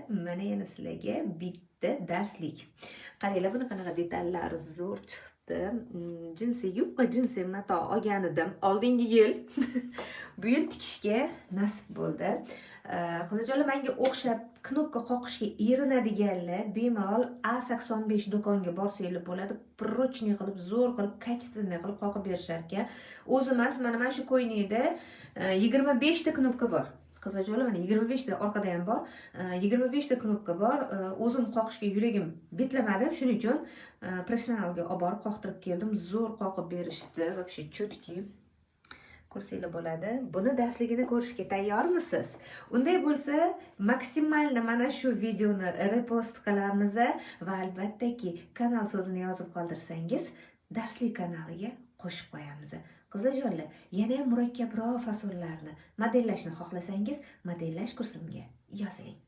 mana yana sizlarga bitta darslik. Qaranglar, buni qanaqa detallari zo'r chiqdi. Jinsi yupqa jinsi mato olgan edim oldingi yil. Bu yil tikishga nasib bo'ldi. Qizijonlar, menga o'xshab knopka qoqishga erinadiganlar bemalol A85 do'konga borsanglar bo'ladi. Прочный qilib, zo'r qilib, качественный qilib qoqib berishar ekan. O'zi emas, mana shu ko'ynakda 25 ta knopka bor. Qizijonlar, mana 25 ta orqada ham bor. 25 ta knopka bor. O'zim qoqishga yuragim betlamadi. Shuning uchun professionalga olib borib qoqtirib keldim. Zo'r qoqib berishdi. Вообще chotki. Ko'rsanglar bo'ladi. Buni darsligini ko'rishga tayyormisiz? Unday bo'lsa, maksimalni mana shu videoni repost qilamiz va albattaki kanal so'zini yozib qoldirsangiz, darslik kanaliga qo'shib qo'yamiz. Qizijonlar, yana ham murakkabroq fasollarni modellashni xohlasangiz, modellash kursimga yoziling.